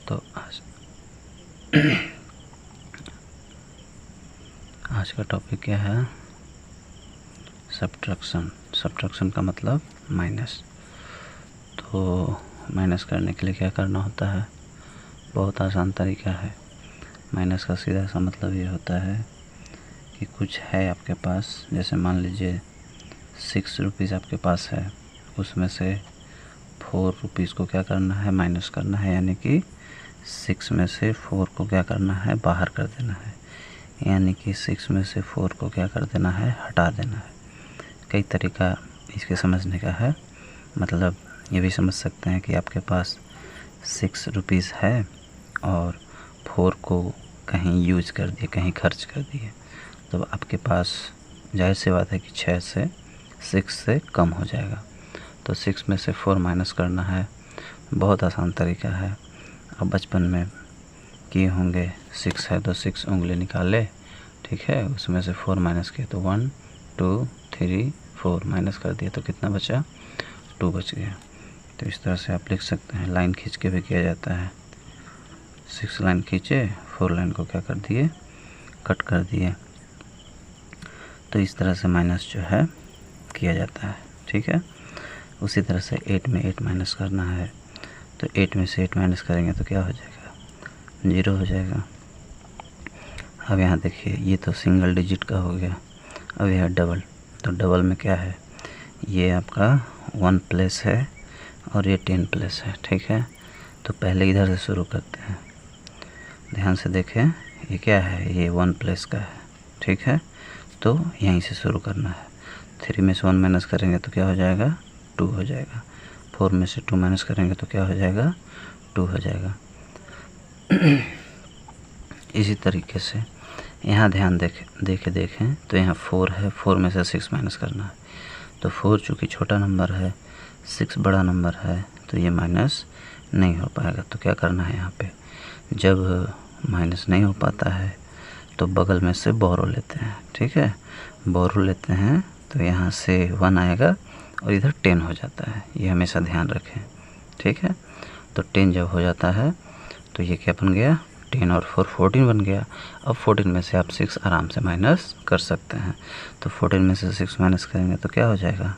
तो आज का टॉपिक क्या है? सब्ट्रैक्शन। सब्ट्रैक्शन का मतलब माइनस। तो माइनस करने के लिए क्या करना होता है? बहुत आसान तरीका है। माइनस का सीधा सा मतलब ये होता है कि कुछ है आपके पास, जैसे मान लीजिए 6 रुपीज़ आपके पास है, उसमें से 4 रुपीज़ को क्या करना है? माइनस करना है, यानी कि 6 में से 4 को क्या करना है? बाहर कर देना है, यानी कि 6 में से 4 को क्या कर देना है? हटा देना है। कई तरीका इसके समझने का है। मतलब ये भी समझ सकते हैं कि आपके पास 6 रुपीज़ है और 4 को कहीं यूज कर दिए, कहीं खर्च कर दिए, तो आपके पास जाहिर सी बात है कि 6 से 6 से कम हो जाएगा। तो 6 में से 4 माइनस करना है। बहुत आसान तरीका है। अब बचपन में किए होंगे, 6 है तो 6 उंगली निकाले, ठीक है, उसमें से 4 माइनस किए तो 1 2 3 4 माइनस कर दिए तो कितना बचा? 2 बच गया। तो इस तरह से आप लिख सकते हैं। लाइन खींच के भी किया जाता है। 6 लाइन खींचे, 4 लाइन को क्या कर दिए? कट कर दिए। तो इस तरह से माइनस जो है किया जाता है, ठीक है। उसी तरह से 8 में 8 माइनस करना है, तो 8 में से 8 माइनस करेंगे तो क्या हो जाएगा? 0 हो जाएगा। अब यहाँ देखिए, ये तो सिंगल डिजिट का हो गया। अब यह डबल, तो डबल में क्या है? ये आपका 1 प्लस है और ये 10 प्लस है, ठीक है। तो पहले इधर से शुरू करते हैं। ध्यान से देखें, ये क्या है? ये 1 प्लस का है, ठीक है। तो यहीं से शुरू करना है। 3 में से 1 माइनस करेंगे तो क्या हो जाएगा? 2 हो जाएगा। 4 में से 2 माइनस करेंगे तो क्या हो जाएगा? 2 हो जाएगा। इसी तरीके से यहाँ ध्यान देखें तो यहाँ 4 है, 4 में से 6 माइनस करना है। तो 4 चूँकि छोटा नंबर है, 6 बड़ा नंबर है, तो ये माइनस नहीं हो पाएगा। तो क्या करना है यहाँ पे? जब माइनस नहीं हो पाता है तो बगल में से बोरो लेते हैं, ठीक है। बोरो लेते हैं तो यहाँ से 1 आएगा और इधर 10 हो जाता है। ये हमेशा ध्यान रखें, ठीक है। तो 10 जब हो जाता है तो ये क्या बन गया? 10 और 4 14 बन गया। अब 14 में से आप 6 आराम से माइनस कर सकते हैं। तो 14 में से 6 माइनस करेंगे तो क्या हो जाएगा?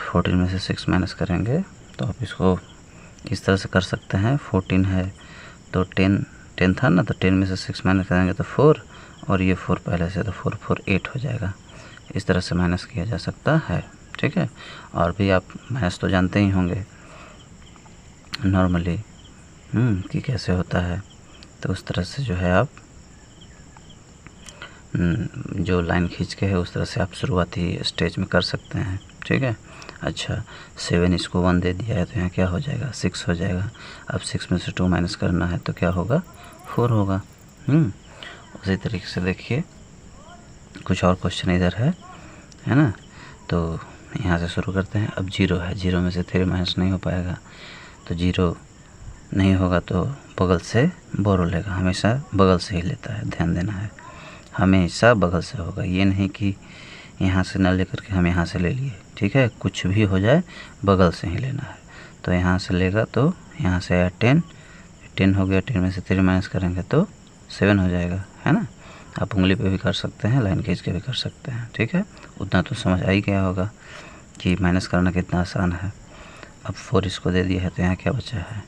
14 में से 6 माइनस करेंगे तो आप इसको इस तरह से कर सकते हैं। 14 है तो 10 था ना, तो 10 में से 6 माइनस करेंगे तो 4, और ये 4 पहले से, तो 4 4 8 हो जाएगा। इस तरह से माइनस किया जा सकता है, ठीक है। और भी आप माइनस तो जानते ही होंगे नॉर्मली कि कैसे होता है। तो उस तरह से जो है आप जो लाइन खींच के है उस तरह से आप शुरुआती स्टेज में कर सकते हैं, ठीक है। अच्छा, 7 इसको 1 दे दिया है तो यहाँ क्या हो जाएगा? 6 हो जाएगा। अब 6 में से 2 माइनस करना है तो क्या होगा? 4 होगा। उसी तरीके से देखिए कुछ और क्वेश्चन इधर है ना। तो यहाँ से शुरू करते हैं। अब 0 है, 0 में से 3 माइनस नहीं हो पाएगा, तो 0 नहीं होगा तो बगल से बोरो लेगा। हमेशा बगल से ही लेता है, ध्यान देना है। हमेशा बगल से होगा, ये नहीं कि यहाँ से ना लेकर के हम यहाँ से ले लिए, ठीक है। कुछ भी हो जाए बगल से ही लेना है। तो यहाँ से लेगा तो यहाँ से आया 10 हो गया। 10 में से 3 माइनस करेंगे तो 7 हो जाएगा, है ना। आप उंगली पे भी कर सकते हैं, लाइन खींच के भी कर सकते हैं, ठीक है। उतना तो समझ आ ही गया होगा कि माइनस करना कितना आसान है। अब 4 इसको दे दिया है तो यहाँ क्या बचा है?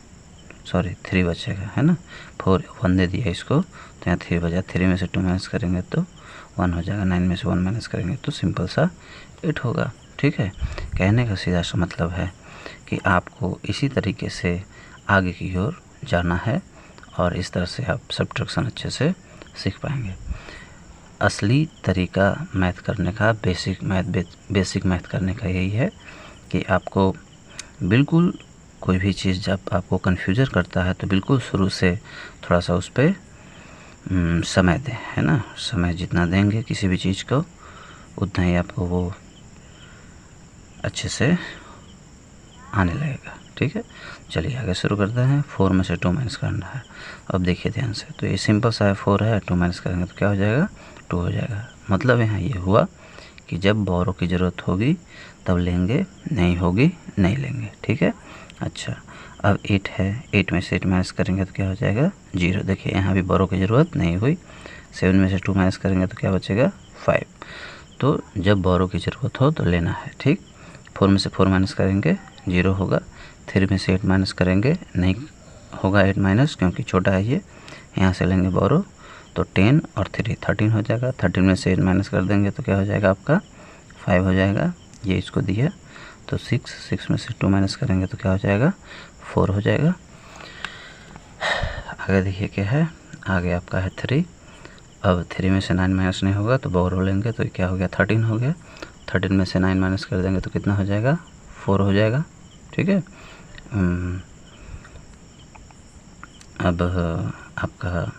सॉरी 3 बचेगा, है ना। 4 1 दे दिया इसको तो यहाँ 3 बचा। 3 में से 2 माइनस करेंगे तो 1 हो जाएगा। 9 में से 1 माइनस करेंगे तो सिंपल सा 8 होगा, ठीक है। कहने का सीधा सा मतलब है कि आपको इसी तरीके से आगे की ओर जाना है और इस तरह से आप सब्ट्रैक्शन अच्छे से सीख पाएंगे। असली तरीका मैथ करने का, बेसिक मैथ करने का यही है कि आपको बिल्कुल कोई भी चीज़ जब आपको कन्फ्यूजन करता है तो बिल्कुल शुरू से थोड़ा सा उस पर समय दें, है ना। समय जितना देंगे किसी भी चीज़ को, उतना ही आपको वो अच्छे से आने लगेगा, ठीक है। चलिए आगे शुरू करते हैं। 4 में से 2 माइनस करना है। अब देखिए ध्यान से, तो ये सिंपल सा है। 4 है, 2 माइनस करेंगे तो क्या हो जाएगा? 2 हो जाएगा। मतलब यहाँ ये हुआ कि जब बोरो की ज़रूरत होगी तब लेंगे, नहीं होगी नहीं लेंगे, ठीक है। अच्छा, अब 8 है, 8 में से 8 माइनस करेंगे तो क्या हो जाएगा 0। देखिए यहाँ भी बोरो की ज़रूरत नहीं हुई। 7 में से 2 माइनस करेंगे तो क्या बचेगा 5। तो जब बोरो की ज़रूरत हो तो लेना है, ठीक। 4 में से 4 माइनस करेंगे 0 होगा। 3 में से 8 माइनस करेंगे नहीं होगा 8 माइनस, क्योंकि छोटा है ये। यहाँ से लेंगे बोरो तो 10 और 3 13 हो जाएगा। 13 में से 8 माइनस कर देंगे तो क्या हो जाएगा आपका 5 हो जाएगा। ये इसको दिया तो 6 में से 2 माइनस करेंगे तो क्या हो जाएगा 4 हो जाएगा। आगे देखिए क्या है, आगे आपका है 3। अब 3 में से 9 माइनस नहीं होगा तो बोरो लेंगे तो क्या हो गया 13 हो गया। 13 में से 9 माइनस कर देंगे तो कितना हो जाएगा 4 हो जाएगा, ठीक है। अब आपका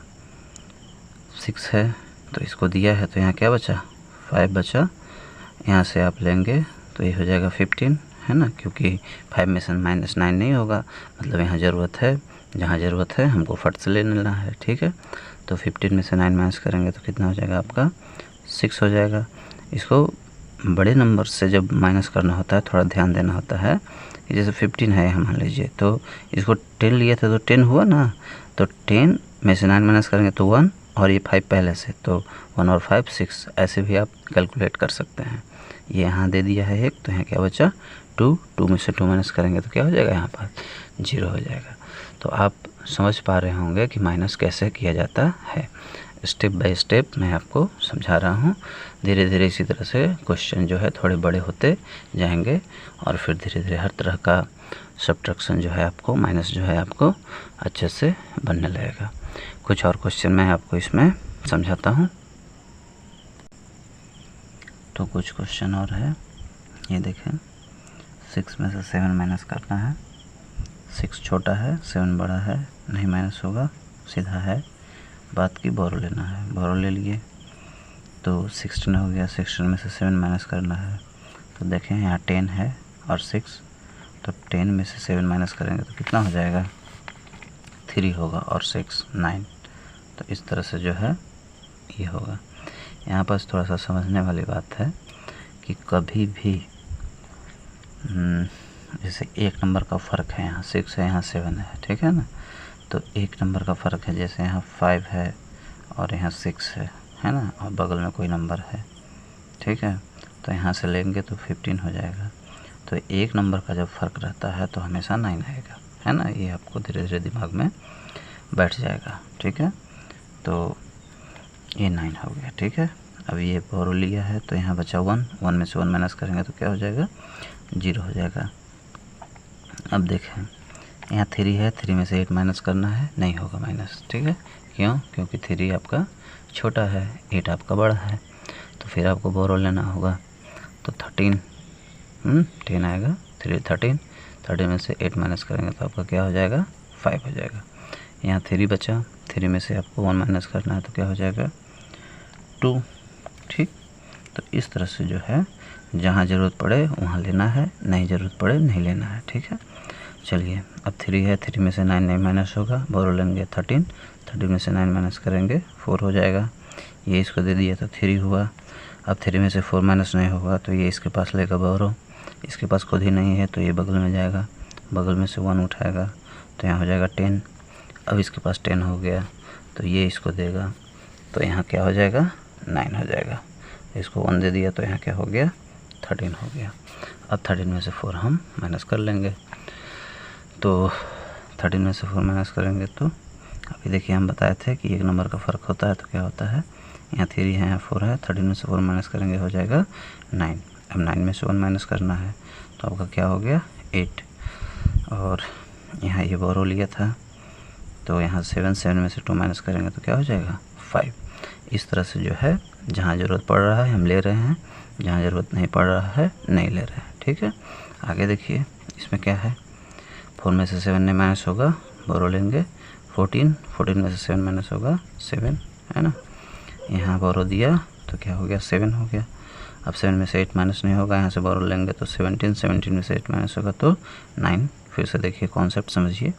6 है तो इसको दिया है तो यहाँ क्या बचा 5 बचा। यहाँ से आप लेंगे तो ये हो जाएगा 15, है ना, क्योंकि 5 में से माइनस 9 नहीं होगा, मतलब यहाँ ज़रूरत है, जहाँ ज़रूरत है हमको फट से ले लेना है, ठीक है। तो 15 में से 9 माइनस करेंगे तो कितना हो जाएगा आपका 6 हो जाएगा। इसको बड़े नंबर से जब माइनस करना होता है थोड़ा ध्यान देना होता है कि जैसे 15 है यहाँ मान लीजिए, तो इसको 10 लिए थे तो 10 हुआ ना, तो 10 में से 9 माइनस करेंगे तो 1 और ये 5 पहले से, तो 1 और 5 6, ऐसे भी आप कैलकुलेट कर सकते हैं। ये यहाँ दे दिया है 1 तो यहाँ क्या बचा 2। 2 में से 2 माइनस करेंगे तो क्या हो जाएगा यहाँ पर 0 हो जाएगा। तो आप समझ पा रहे होंगे कि माइनस कैसे किया जाता है। स्टेप बाय स्टेप मैं आपको समझा रहा हूँ। धीरे धीरे इसी तरह से क्वेश्चन जो है थोड़े बड़े होते जाएंगे और फिर धीरे धीरे हर तरह का सब्ट्रैक्शन जो है आपको, माइनस जो है आपको अच्छे से बनने लगेगा। कुछ और क्वेश्चन मैं आपको इसमें समझाता हूँ। तो कुछ क्वेश्चन और है, ये देखें। 6 में से 7 माइनस करना है। 6 छोटा है, 7 बड़ा है, नहीं माइनस होगा, सीधा है। बात की बोरो लेना है, बोरो ले लिए तो 16 हो गया। 16 में से 7 माइनस करना है तो देखें यहाँ 10 है और 6, तो 10 में से 7 माइनस करेंगे तो कितना हो जाएगा 3 होगा और 6 9। तो इस तरह से जो है ये होगा। यहाँ पर थोड़ा सा समझने वाली बात है कि कभी भी जैसे एक नंबर का फ़र्क है, यहाँ 6 है यहाँ 7 है, ठीक है ना, तो एक नंबर का फ़र्क है। जैसे यहाँ 5 है और यहाँ 6 है ना, और बगल में कोई नंबर है, ठीक है, तो यहाँ से लेंगे तो 15 हो जाएगा। तो एक नंबर का जब फ़र्क रहता है तो हमेशा 9 आएगा, है ना, ये आपको धीरे धीरे दिमाग में बैठ जाएगा, ठीक है। तो ये 9 हो गया, ठीक है। अब ये बोरो लिया है तो यहाँ बचा 1। 1 में से 1 माइनस करेंगे तो क्या हो जाएगा 0 हो जाएगा। अब देखें यहाँ 3 है, 3 में से 8 माइनस करना है, नहीं होगा माइनस, ठीक है। क्यों? क्योंकि 3 आपका छोटा है, 8 आपका बड़ा है, तो फिर आपको बोरो लेना होगा। तो 13 10 आएगा, 3 13, 13 में से 8 माइनस करेंगे तो आपका क्या हो जाएगा 5 हो जाएगा। यहाँ 3 बचा, 3 में से आपको 1 माइनस करना है तो क्या हो जाएगा 2, ठीक। तो इस तरह से जो है जहाँ ज़रूरत पड़े वहाँ लेना है, नहीं ज़रूरत पड़े नहीं लेना है, ठीक है। चलिए अब 3 है, 3 में से 9 नहीं माइनस होगा, बोरो लेंगे 13, 13 में से 9 माइनस करेंगे 4 हो जाएगा। ये इसको दे दिया तो 3 हुआ। अब 3 में से 4 माइनस नहीं होगा तो ये इसके पास लेगा बोरो, इसके पास खुद ही नहीं है तो ये बगल में जाएगा, बगल में से 1 उठाएगा तो यहाँ हो जाएगा 10। अब इसके पास 10 हो गया तो ये इसको देगा तो यहाँ क्या हो जाएगा 9 हो जाएगा। इसको 1 दे दिया तो यहाँ क्या हो गया 13 हो गया। अब 13 में से 4 हम माइनस कर लेंगे, तो 13 में से 4 माइनस करेंगे तो अभी देखिए हम बताए थे कि एक नंबर का फ़र्क होता है तो क्या होता है, यहाँ 3 है यहाँ 4 है, 13 में से 4 माइनस करेंगे हो जाएगा 9। अब 9 में से 1 माइनस करना है तो आपका क्या हो गया 8। और यहाँ ये बोरो लिया था तो यहाँ 7 में से 2 माइनस करेंगे तो क्या हो जाएगा 5। इस तरह से जो है जहाँ ज़रूरत पड़ रहा है हम ले रहे हैं, जहाँ ज़रूरत नहीं पड़ रहा है नहीं ले रहे हैं, ठीक है। आगे देखिए इसमें क्या है, 4 में से 7 नहीं माइनस होगा, बोरो लेंगे 14 में से 7 माइनस होगा 7, है ना। यहाँ बोरो दिया तो क्या हो गया 7 हो गया। अब 7 में से 8 माइनस नहीं होगा, यहाँ से बोरो लेंगे तो 17 में से 8 माइनस होगा तो 9। फिर से देखिए कॉन्सेप्ट समझिए,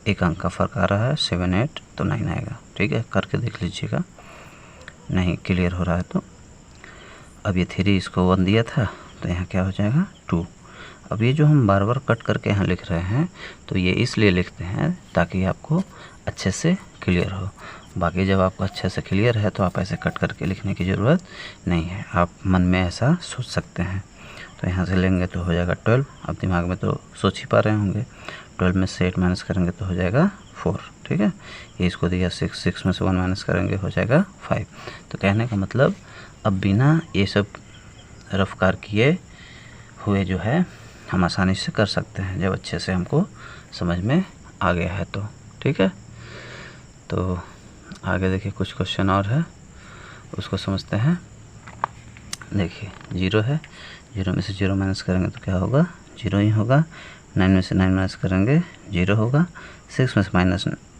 एक अंक का फ़र्क आ रहा है 7 8 तो 9 आएगा, ठीक है। करके देख लीजिएगा, नहीं क्लियर हो रहा है तो। अब ये 3 इसको 1 दिया था तो यहाँ क्या हो जाएगा 2। अब ये जो हम बार बार कट करके यहाँ लिख रहे हैं तो ये इसलिए लिखते हैं ताकि आपको अच्छे से क्लियर हो। बाकी जब आपको अच्छे से क्लियर है तो आप ऐसे कट करके लिखने की ज़रूरत नहीं है, आप मन में ऐसा सोच सकते हैं। तो यहाँ से लेंगे तो हो जाएगा 12, अब दिमाग में तो सोच ही पा रहे होंगे। 12 में से 8 माइनस करेंगे तो हो जाएगा 4, ठीक है। ये इसको दिया 6, 6 में से 1 माइनस करेंगे हो जाएगा 5। तो कहने का मतलब अब बिना ये सब रफ्तार किए हुए जो है हम आसानी से कर सकते हैं, जब अच्छे से हमको समझ में आ गया है तो, ठीक है। तो आगे देखिए कुछ क्वेश्चन और है, उसको समझते हैं। देखिए 0 है, 0 में से 0 माइनस करेंगे तो क्या होगा, 0 ही होगा। 9 में से 9 माइनस करेंगे 0 होगा। 6 में से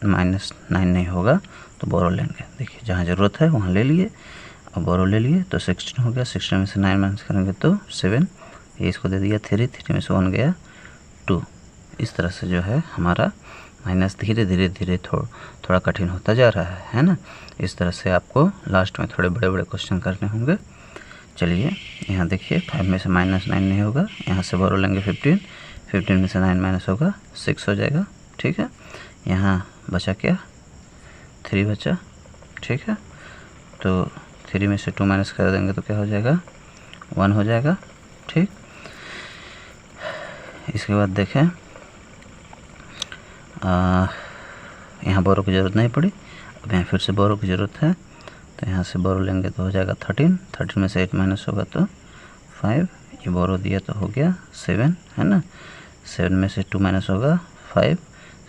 माइनस 9 नहीं होगा तो बोरो लेंगे। देखिए जहाँ ज़रूरत है वहाँ ले लिए और बोरो ले लिए तो 16 हो गया। 16 में से 9 माइनस करेंगे तो 7, ये इसको दे दिया 3, 3 में से 1 गया 2। इस तरह से जो है हमारा माइनस धीरे धीरे थोड़ा कठिन होता जा रहा है ना। इस तरह से आपको लास्ट में थोड़े बड़े बड़े क्वेश्चन करने होंगे। चलिए यहाँ देखिए 5 में से माइनस 9 नहीं होगा, यहाँ से बोरो लेंगे 15, 15 में से 9 माइनस होगा 6 हो जाएगा, ठीक है। यहाँ बचा क्या, 3 बचा, ठीक है। तो 3 में से 2 माइनस कर देंगे तो क्या हो जाएगा, 1 हो जाएगा, ठीक। इसके बाद देखें यहाँ बोरो की ज़रूरत नहीं पड़ी, अब यहाँ फिर से बोरो की ज़रूरत है तो यहाँ से बोरो लेंगे तो हो जाएगा 13, 13 में से 8 माइनस होगा तो 5, ये बोरो दिया तो हो गया 7, है ना। 7 में से 2 माइनस होगा 5,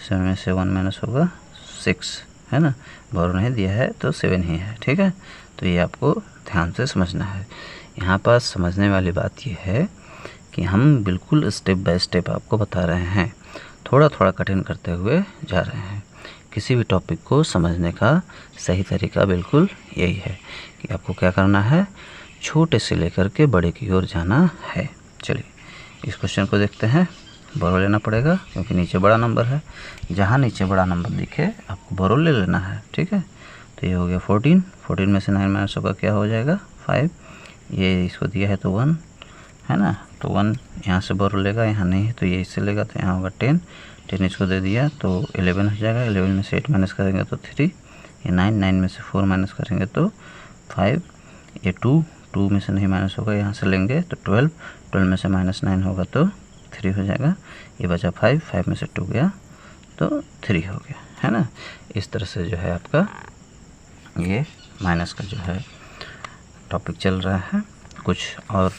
7 में से 1 माइनस होगा 6, है ना। बोरो नहीं दिया है तो 7 ही है, ठीक है। तो ये आपको ध्यान से समझना है। यहाँ पर समझने वाली बात ये है कि हम बिल्कुल स्टेप बाय स्टेप आपको बता रहे हैं, थोड़ा थोड़ा कठिन करते हुए जा रहे हैं। किसी भी टॉपिक को समझने का सही तरीका बिल्कुल यही है कि आपको क्या करना है, छोटे से लेकर के बड़े की ओर जाना है। चलिए इस क्वेश्चन को देखते हैं। बोरो लेना पड़ेगा क्योंकि नीचे बड़ा नंबर है, जहाँ नीचे बड़ा नंबर दिखे आपको बोरो ले लेना है, ठीक है। तो ये हो गया 14, 14 में से 9 माइनस होगा क्या हो जाएगा 5, ये इसको दिया है तो 1, है ना। तो 1 यहाँ से बोरो लेगा, यहाँ नहीं है तो ये इससे लेगा तो यहाँ होगा 10, 10 इसको दे दिया तो 11 हो जाएगा। 11 में से 8 माइनस करेंगे तो 3, ये 9, 9 में से 4 माइनस करेंगे तो 5, ये 2 में से नहीं माइनस होगा, यहाँ से लेंगे तो 12, 12 में से माइनस 9 होगा तो 3 हो जाएगा। ये बचा 5, 5 में से 2 गया तो 3 हो गया, है ना। इस तरह से जो है आपका ये माइनस का जो है टॉपिक चल रहा है। कुछ और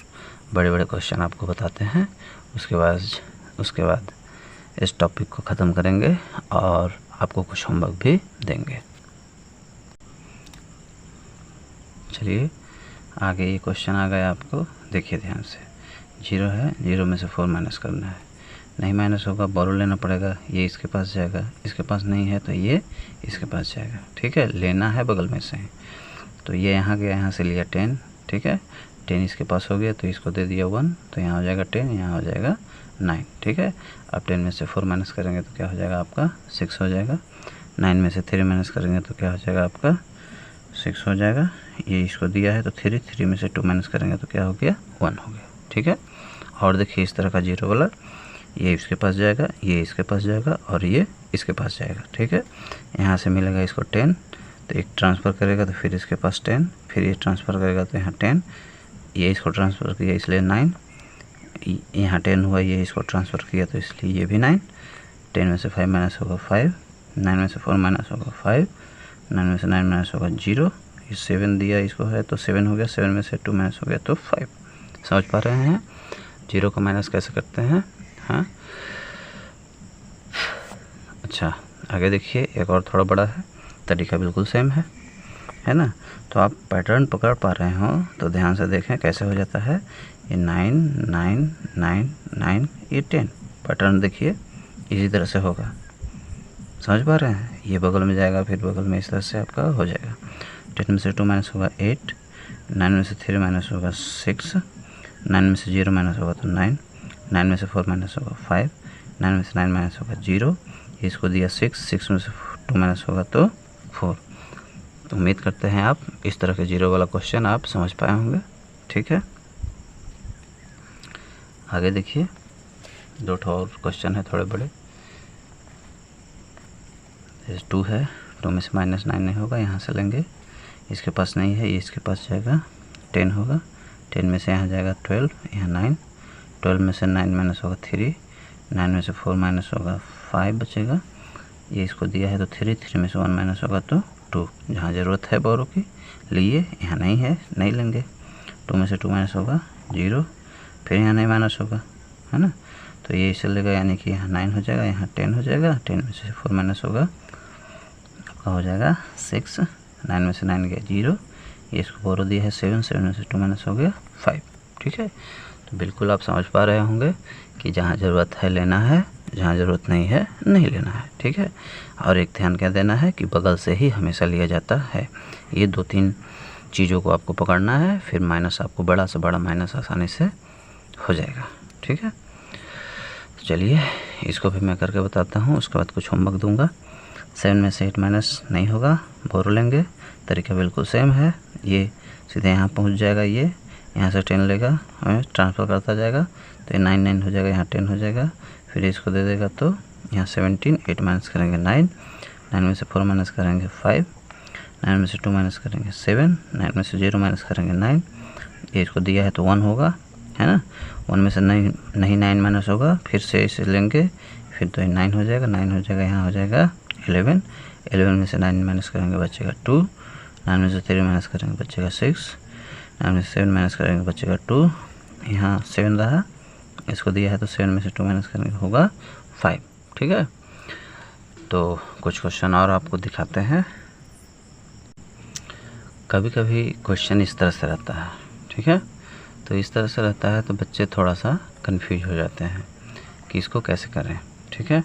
बड़े बड़े क्वेश्चन आपको बताते हैं, उसके बाद इस टॉपिक को ख़त्म करेंगे और आपको कुछ होमवर्क भी देंगे। चलिए आगे ये क्वेश्चन आ गया आपको, देखिए ध्यान से। 0 है, 0 में से 4 माइनस करना है, नहीं माइनस होगा बोरो लेना पड़ेगा, ये इसके पास जाएगा, इसके पास नहीं है तो ये इसके पास जाएगा, ठीक है। लेना है बगल में से, तो ये यहाँ गया, यहाँ से लिया 10, ठीक है। 10 इसके पास हो गया तो इसको दे दिया 1, तो यहाँ हो जाएगा 10, यहाँ हो जाएगा 9, ठीक है। अब 10 में से 4 माइनस करेंगे तो क्या हो जाएगा आपका 6 हो जाएगा। 9 में से 3 माइनस करेंगे तो क्या हो जाएगा आपका 6 हो जाएगा। ये इसको दिया है तो 3 में से 2 माइनस करेंगे तो क्या हो गया 1 हो गया, ठीक है। और देखिए इस तरह का 0 वाला, ये इसके पास जाएगा, ये इसके पास जाएगा और ये इसके पास जाएगा, ठीक है। यहाँ से मिलेगा इसको 10, तो एक ट्रांसफ़र करेगा तो फिर इसके पास 10, फिर ये ट्रांसफ़र करेगा तो यहाँ 10, ये इसको ट्रांसफ़र किया इसलिए 9, यहाँ 10 हुआ, ये इसको ट्रांसफ़र किया तो इसलिए ये भी 9। 10 में से 5 माइनस होगा 5, 9 में से 4 माइनस होगा 5, 9 में से 9 माइनस होगा 0, ये 7 दिया इसको है तो 7 हो गया। 7 में से 2 माइनस हो गया तो 5। समझ पा रहे हैं 0 को माइनस कैसे करते हैं, हाँ। अच्छा आगे देखिए, एक और थोड़ा बड़ा है, तरीका बिल्कुल सेम है ना। तो आप पैटर्न पकड़ पा रहे हो तो ध्यान से देखें कैसे हो जाता है। ये 9 9 9 9, ये 10, पैटर्न देखिए इसी तरह से होगा। समझ पा रहे हैं, ये बगल में जाएगा फिर बगल में, इस तरह से आपका हो जाएगा। 10 में से 2 माइनस होगा 8, 9 में से 3 माइनस होगा 6, 9 में से 0 माइनस होगा तो 9, 9 में से 4 माइनस होगा 5, 9 में से 9 माइनस होगा 0, इसको दिया 6, 6 में से 2 माइनस होगा तो 4। तो उम्मीद करते हैं आप इस तरह के 0 वाला क्वेश्चन आप समझ पाए होंगे, ठीक है। आगे देखिए दो और क्वेश्चन है थोड़े बड़े। 2 है, 2 में से -9 नहीं होगा, यहाँ से लेंगे, इसके पास नहीं है, ये इसके पास जाएगा, 10 होगा, 10 में से यहाँ जाएगा 12, यहाँ 9, 12 में से 9 माइनस होगा 3, 9 में से 4 माइनस होगा 5 बचेगा, ये इसको दिया है तो 3, 3 में से 1 माइनस होगा तो 2, जहाँ ज़रूरत है बोरो की लिए, यहाँ नहीं है, नहीं लेंगे, 2 में से 2 माइनस होगा 0, फिर यहाँ नहीं माइनस होगा, है ना, तो ये इसे लेगा, यानी कि यहाँ 9 हो जाएगा, यहाँ 10 हो जाएगा, 10 में से 4 माइनस होगा आपका हो जाएगा 6, 9 में से 9 गया 0, ये इसको बोरो दिया है 7, 7 में से 2 माइनस हो गया 5। ठीक है, तो बिल्कुल आप समझ पा रहे होंगे कि जहाँ ज़रूरत है लेना है, जहाँ ज़रूरत नहीं है नहीं लेना है। ठीक है, और एक ध्यान क्या देना है कि बगल से ही हमेशा लिया जाता है। ये 2-3 चीज़ों को आपको पकड़ना है, फिर माइनस आपको बड़ा से बड़ा माइनस आसानी से हो जाएगा। ठीक है, तो चलिए इसको भी मैं करके बताता हूँ, उसके बाद कुछ होमवर्क दूंगा। 7 में से 8 माइनस नहीं होगा, बोरो लेंगे, तरीका बिल्कुल सेम है, ये सीधे यहाँ पहुँच जाएगा, ये यहाँ से 10 लेगा, हमें ट्रांसफ़र करता जाएगा, तो ये 9 9 हो जाएगा, यहाँ 10 हो जाएगा, फिर इसको दे देगा तो यहाँ 17, 8 माइनस करेंगे 9, 9 में से 4 माइनस करेंगे 5, 9 में से 2 माइनस करेंगे 7, 9 में से 0 माइनस करेंगे 9, ये इसको दिया है तो 1 होगा, है ना, 1 में से नहीं 9 माइनस होगा, फिर से इसे लेंगे, फिर तो ये 9 हो जाएगा, 9 हो जाएगा, यहाँ हो जाएगा 11, 11 में से 9 माइनस करेंगे बचेगा 2, 9 में से 3 माइनस करेंगे बचेगा 6, 9 में से 7 माइनस करेंगे बचेगा 2, यहाँ 7 रहा, इसको दिया है तो 7 में से 2 माइनस करेंगे होगा 5। ठीक है, तो कुछ क्वेश्चन और आपको दिखाते हैं। कभी कभी क्वेश्चन इस तरह से रहता है, ठीक है, तो इस तरह से रहता है तो बच्चे थोड़ा सा कंफ्यूज हो जाते हैं कि इसको कैसे करें। ठीक है,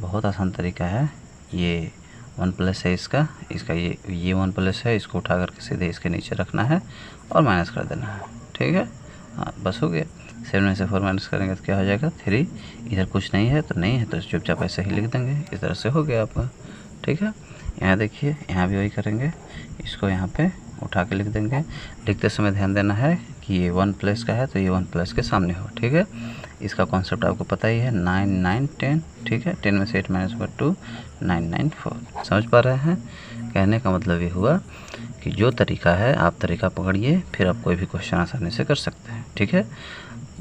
बहुत आसान तरीका है, ये 1+ है, इसका ये 1+ है, इसको उठा करके सीधे इसके नीचे रखना है और माइनस कर देना है। ठीक है, हाँ बस हो गया। 7 में से 4 माइनस करेंगे तो क्या हो जाएगा 3, इधर कुछ नहीं है तो नहीं है, तो चुपचाप ऐसे ही लिख देंगे, इस तरह से हो गया आपका। ठीक है, यहाँ देखिए, यहाँ भी वही करेंगे, इसको यहाँ पे उठा के लिख देंगे। लिखते समय ध्यान देना है कि ये 1+ का है तो ये 1+ के सामने हो। ठीक है, इसका कॉन्सेप्ट आपको पता ही है, 9 9 10। ठीक है, 10 में से 8 माइनस होगा 2, 9 9 4। समझ पा रहे हैं? कहने का मतलब ये हुआ कि जो तरीका है आप तरीका पकड़िए, फिर आप कोई भी क्वेश्चन आसानी से कर सकते हैं। ठीक है,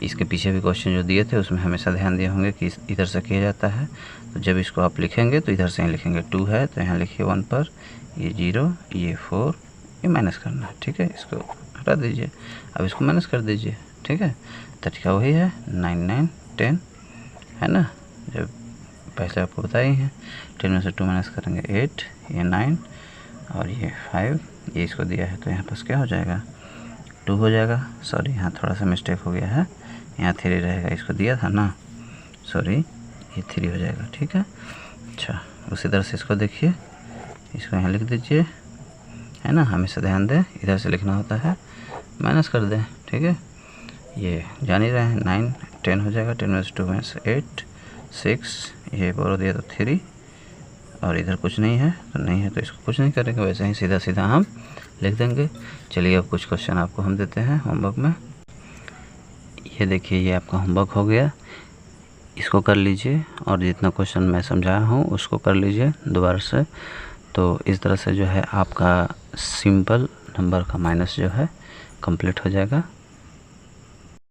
इसके पीछे भी क्वेश्चन जो दिए थे उसमें हमेशा ध्यान दिए होंगे कि इधर से किया जाता है, तो जब इसको आप लिखेंगे तो इधर से ही लिखेंगे। 2 है तो यहाँ लिखिए 1 पर, ये 0, ये 4, ये माइनस करना है। ठीक है, इसको हटा दीजिए, अब इसको माइनस कर दीजिए। ठीक है, तरीका वही है, 9 9 10 है ना, जब पहले आपको बताए हैं। 10 में से 2 माइनस करेंगे 8, ये 9 और ये 5, ये इसको दिया है तो यहाँ पास क्या हो जाएगा 2 हो जाएगा। सॉरी, यहाँ थोड़ा सा मिस्टेक हो गया है, यहाँ 3 रहेगा, इसको दिया था ना, सॉरी ये 3 हो जाएगा। ठीक है, अच्छा उसी तरह से इसको देखिए, इसको यहाँ लिख दीजिए, है ना, हमेशा ध्यान दें इधर से लिखना होता है, माइनस कर दें। ठीक है, ये जान ही रहे हैं, 9 10 हो जाएगा, 10 में से 2 माइनस 8 6, ये बोलो दिया तो 3, और इधर कुछ नहीं है तो नहीं है, तो इसको कुछ नहीं करेंगे, वैसे ही सीधा सीधा हम लिख देंगे। चलिए अब कुछ क्वेश्चन आपको हम देते हैं होमवर्क में। ये देखिए, ये आपका होमवर्क हो गया, इसको कर लीजिए और जितना क्वेश्चन मैं समझाया हूँ उसको कर लीजिए दोबारा से। तो इस तरह से जो है आपका सिंपल नंबर का माइनस जो है कंप्लीट हो जाएगा।